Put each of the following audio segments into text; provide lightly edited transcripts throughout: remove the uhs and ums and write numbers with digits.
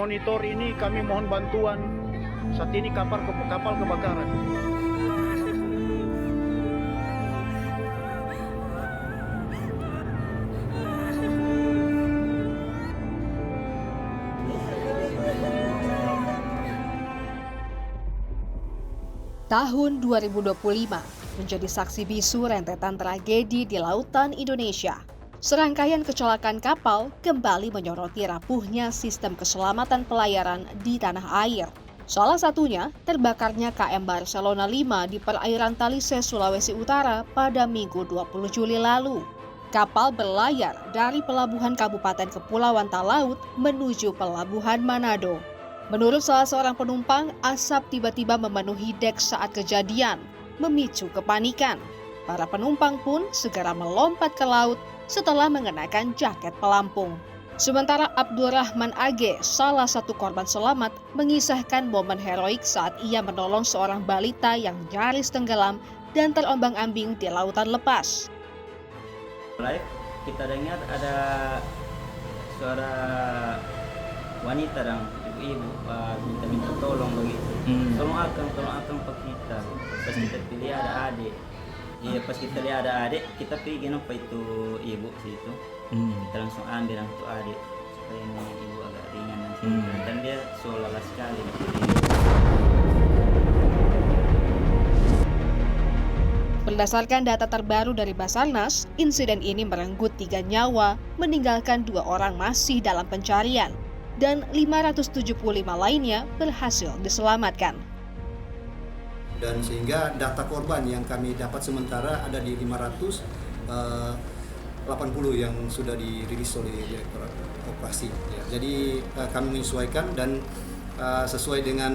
memonitor ini, kami mohon bantuan. Saat ini kapal kebakaran. Tahun 2025 menjadi saksi bisu rentetan tragedi di lautan Indonesia. Serangkaian kecelakaan kapal kembali menyoroti rapuhnya sistem keselamatan pelayaran di tanah air. Salah satunya terbakarnya KM Barcelona 5 di perairan Talise, Sulawesi Utara pada Minggu 20 Juli lalu. Kapal berlayar dari pelabuhan Kabupaten Kepulauan Talaut menuju pelabuhan Manado. Menurut salah seorang penumpang, asap tiba-tiba memenuhi dek saat kejadian, memicu kepanikan. Para penumpang pun segera melompat ke laut setelah mengenakan jaket pelampung. Sementara Abdurrahman AG, salah satu korban selamat, mengisahkan momen heroik saat ia menolong seorang balita yang nyaris tenggelam dan terombang-ambing di lautan lepas. Live kita dengar ada suara wanita dan ibu minta tolong begitu. Tolong akan pak kita. Pas kita pilih ada adik. Iya, pas kita lihat ada adik, kita pergi kenapa itu ibu situ. Kita langsung ambil untuk adik supaya ini ibu agak ringan nanti. Dan dia seolah-olah sekali. Berdasarkan data terbaru dari Basarnas, insiden ini merenggut 3 nyawa, meninggalkan 2 orang masih dalam pencarian, dan 575 lainnya berhasil diselamatkan. Dan sehingga data korban yang kami dapat sementara ada di 580 yang sudah dirilis oleh Direktorat Operasi. Ya, jadi kami menyesuaikan dan sesuai dengan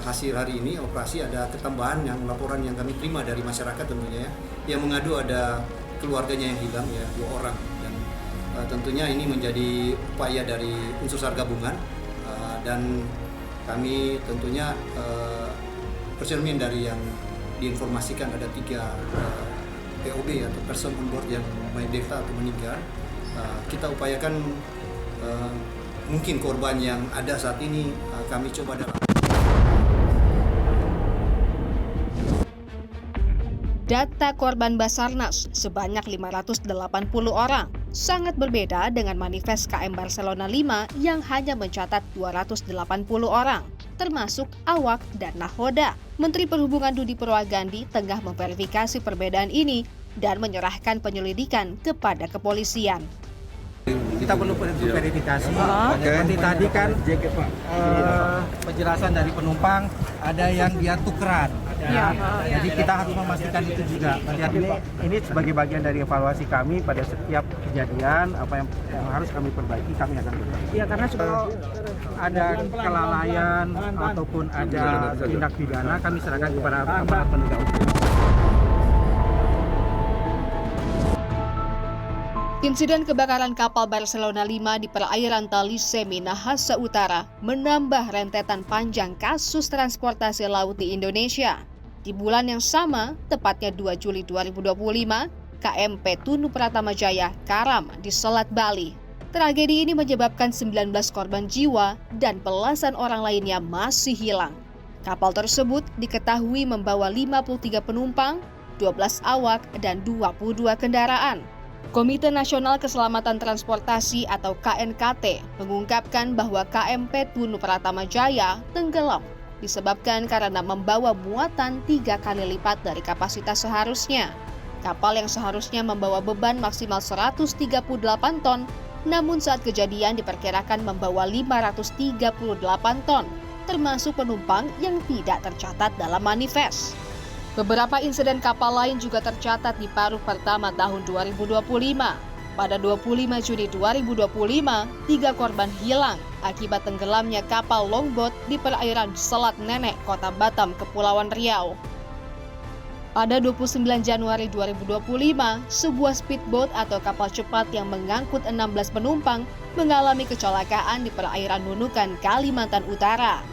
hasil hari ini operasi ada ketambahan yang laporan yang kami terima dari masyarakat tentunya ya, yang mengadu ada keluarganya yang hilang ya 2 orang. Tentunya ini menjadi upaya dari unsur SAR gabungan dan kami tentunya bercermin dari yang diinformasikan ada 3 POB atau person on board yang menderita atau meninggal. Kita upayakan mungkin korban yang ada saat ini kami coba dalam. Data korban Basarnas sebanyak 580 orang, sangat berbeda dengan manifest KM Barcelona 5 yang hanya mencatat 280 orang, termasuk awak dan nahoda. Menteri Perhubungan Dudi Purwagandi tengah memverifikasi perbedaan ini dan menyerahkan penyelidikan kepada kepolisian. Kita perlu verifikasi. Seperti tadi kan penjelasan dari penumpang ada yang dia tukeran. Ya. Jadi kita harus memastikan itu juga. Ini sebagai bagian dari evaluasi kami pada setiap kejadian apa yang harus kami perbaiki, kami akan perbaiki. Iya, karena kalau ada kelalaian ataupun ada tindak pidana kami serahkan kepada aparat penegak hukum. Insiden kebakaran kapal Barcelona 5 di perairan Talise, Minahasa Utara menambah rentetan panjang kasus transportasi laut di Indonesia. Di bulan yang sama, tepatnya 2 Juli 2025, KMP Tunu Pratama Jaya karam di Selat Bali. Tragedi ini menyebabkan 19 korban jiwa dan belasan orang lainnya masih hilang. Kapal tersebut diketahui membawa 53 penumpang, 12 awak, dan 22 kendaraan. Komite Nasional Keselamatan Transportasi atau KNKT mengungkapkan bahwa KMP Tunu Pratama Jaya tenggelam disebabkan karena membawa muatan 3 kali lipat dari kapasitas seharusnya. Kapal yang seharusnya membawa beban maksimal 138 ton, namun saat kejadian diperkirakan membawa 538 ton, termasuk penumpang yang tidak tercatat dalam manifest. Beberapa insiden kapal lain juga tercatat di paruh pertama tahun 2025. Pada 25 Juni 2025, 3 korban hilang akibat tenggelamnya kapal longboat di perairan Selat Nenek, Kota Batam, Kepulauan Riau. Pada 29 Januari 2025, sebuah speedboat atau kapal cepat yang mengangkut 16 penumpang mengalami kecelakaan di perairan Nunukan, Kalimantan Utara.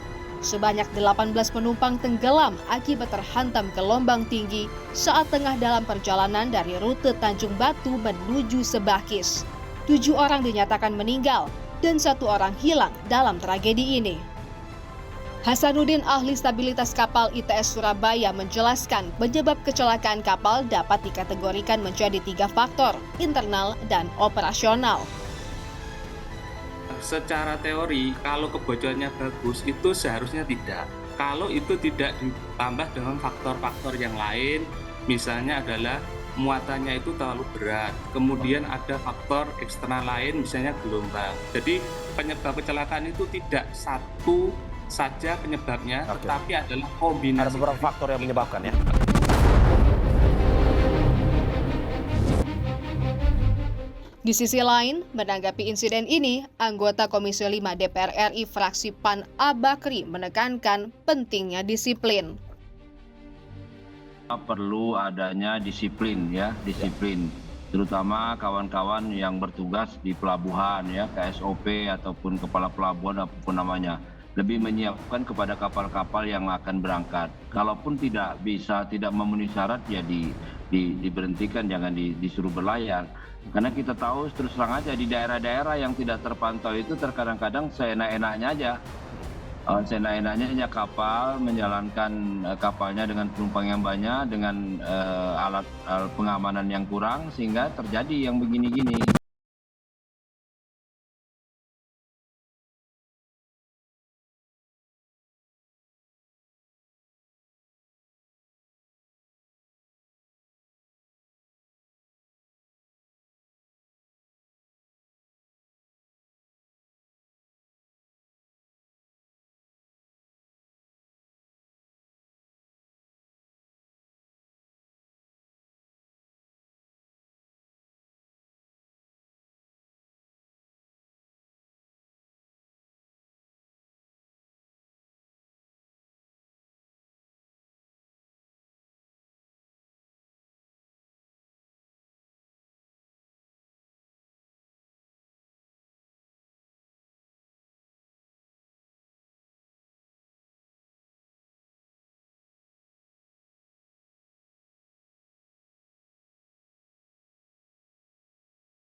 Sebanyak 18 penumpang tenggelam akibat terhantam gelombang tinggi saat tengah dalam perjalanan dari rute Tanjung Batu menuju Sebakis. 7 orang dinyatakan meninggal, dan 1 orang hilang dalam tragedi ini. Hasanuddin, ahli stabilitas kapal ITS Surabaya, menjelaskan penyebab kecelakaan kapal dapat dikategorikan menjadi 3 faktor, internal dan operasional. Secara teori, kalau kebocorannya bagus, itu seharusnya tidak. Kalau itu tidak ditambah dengan faktor-faktor yang lain, misalnya adalah muatannya itu terlalu berat, kemudian ada faktor eksternal lain, misalnya gelombang. Jadi penyebab kecelakaan itu tidak satu saja penyebabnya, tetapi adalah kombinasi. Ada beberapa faktor yang menyebabkan ya. Di sisi lain, menanggapi insiden ini, anggota Komisi 5 DPR RI fraksi PAN Abakri menekankan pentingnya disiplin. Perlu adanya disiplin ya, disiplin. Terutama kawan-kawan yang bertugas di pelabuhan ya, KSOP ataupun kepala pelabuhan apapun namanya. Lebih menyiapkan kepada kapal-kapal yang akan berangkat. Kalaupun tidak bisa, tidak memenuhi syarat, ya diberhentikan, jangan disuruh berlayar. Karena kita tahu terus terang aja di daerah-daerah yang tidak terpantau itu terkadang-kadang seenak-enaknya aja. Seenak-enaknya hanya kapal menjalankan kapalnya dengan penumpang yang banyak, dengan alat pengamanan yang kurang, sehingga terjadi yang begini-gini.